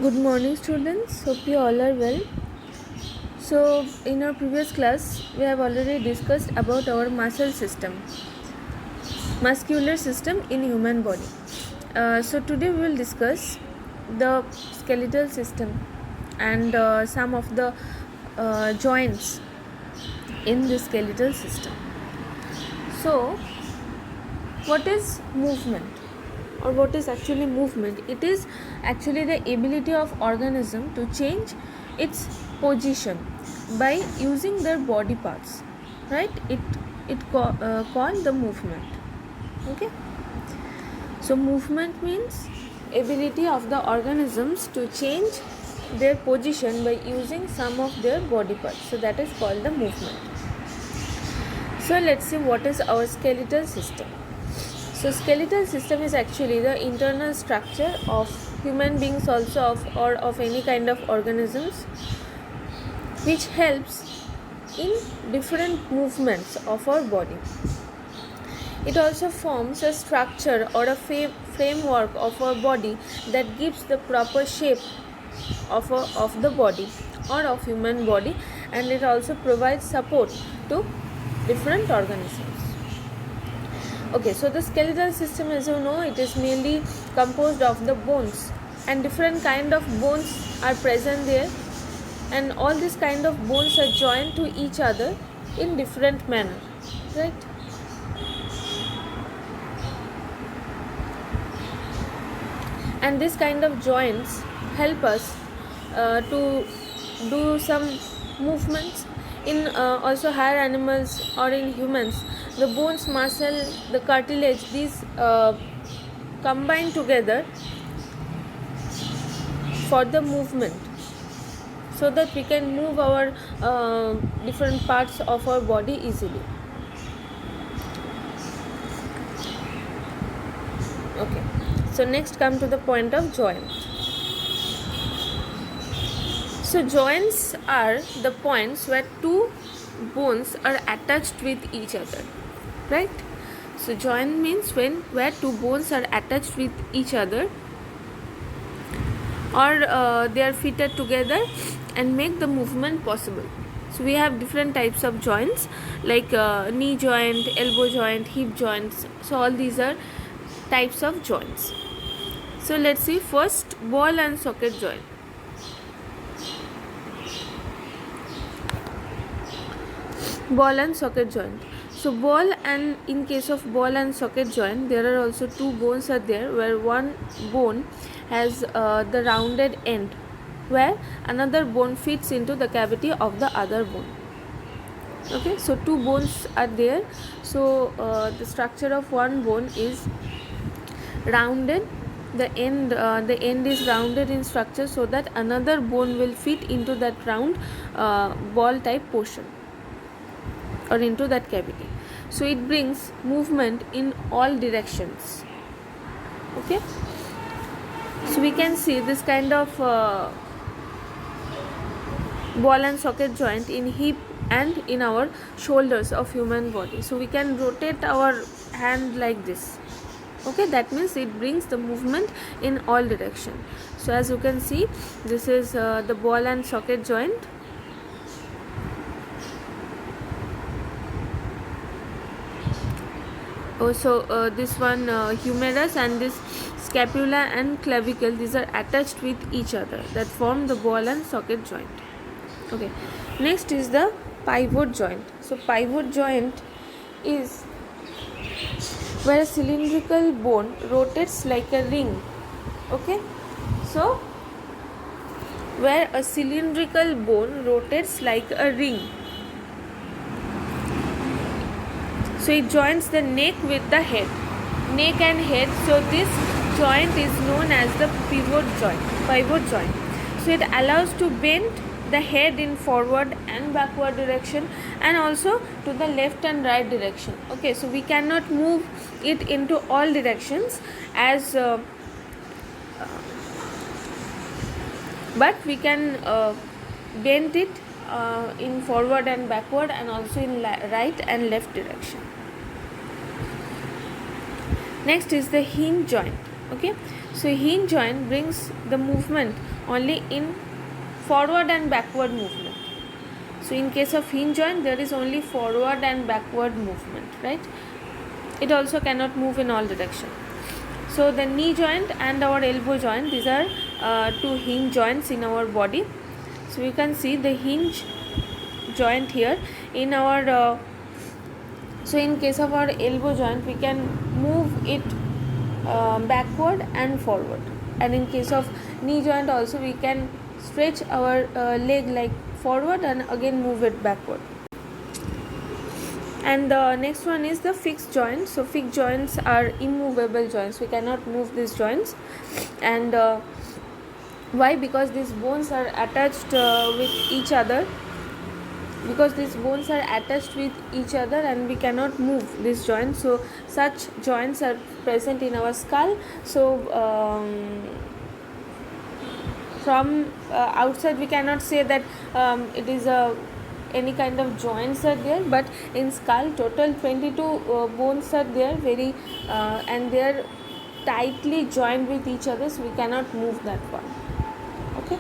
Good morning, students. Hope you all are well. So, in our previous class, we have already discussed about our muscular system in human body. So today we will discuss the skeletal system and some of the joints in the skeletal system. So, what is movement? Or what is actually movement? It is actually the ability of organism to change its position by using their body parts, right? Called the movement. Okay, so movement means ability of the organisms to change their position by using some of their body parts, so that is called the movement. So let's see what is our skeletal system. So skeletal system is actually the internal structure of human beings also or of any kind of organisms, which helps in different movements of our body. It also forms a structure or a framework of our body that gives the proper shape of the body or of human body, and it also provides support to different organisms. Okay, so the skeletal system, as you know, it is mainly composed of the bones, and different kind of bones are present there, and all these kind of bones are joined to each other in different manner, right? And this kind of joints help us to do some movements in also higher animals or in humans. The bones, muscle, the cartilage, these combine together for the movement, so that we can move our different parts of our body easily. Okay, so next come to the point of joint. So joints are the points where two bones are attached with each other, right? So joint means where two bones are attached with each other, or they are fitted together and make the movement possible. So we have different types of joints like knee joint, elbow joint, hip joints. So all these are types of joints. So let's see first ball and socket joint. Ball and socket joint. So ball, and in case of ball and socket joint, there are also two bones are there, where one bone has the rounded end, where another bone fits into the cavity of the other bone. Okay, so two bones are there. So the structure of one bone is rounded. The end is rounded in structure, so that another bone will fit into that round ball type portion or into that cavity. So it brings movement in all directions. Okay, so we can see this kind of ball and socket joint in hip and in our shoulders of human body. So we can rotate our hand like this. Okay, that means it brings the movement in all direction. So as you can see, this is the ball and socket joint. Also this one humerus and this scapula and clavicle, these are attached with each other, that form the ball and socket joint. Okay, next is the pivot joint. So pivot joint is where a cylindrical bone rotates like a ring. Okay, so where a cylindrical bone rotates like a ring. So it joins the neck with the head, neck and head. So this joint is known as the pivot joint. So it allows to bend the head in forward and backward direction, and also to the left and right direction. Okay, so we cannot move it into all directions but we can bend it in forward and backward, and also in right and left direction. Next is the hinge joint. Okay, So hinge joint brings the movement only in forward and backward movement. So in case of hinge joint, there is only forward and backward movement, right? It also cannot move in all direction. So the knee joint and our elbow joint, these are two hinge joints in our body. So you can see the hinge joint here in our so in case of our elbow joint, we can move it backward and forward, and in case of knee joint also we can stretch our leg like forward and again move it backward. And the next one is the fixed joint. So fixed joints are immovable joints, we cannot move these joints. And why? Because these bones are attached with each other, and we cannot move these joints. So such joints are present in our skull. So from outside we cannot say that it is any kind of joints are there, but in skull total 22 bones are there, very and they are tightly joined with each other, so we cannot move that one. Okay.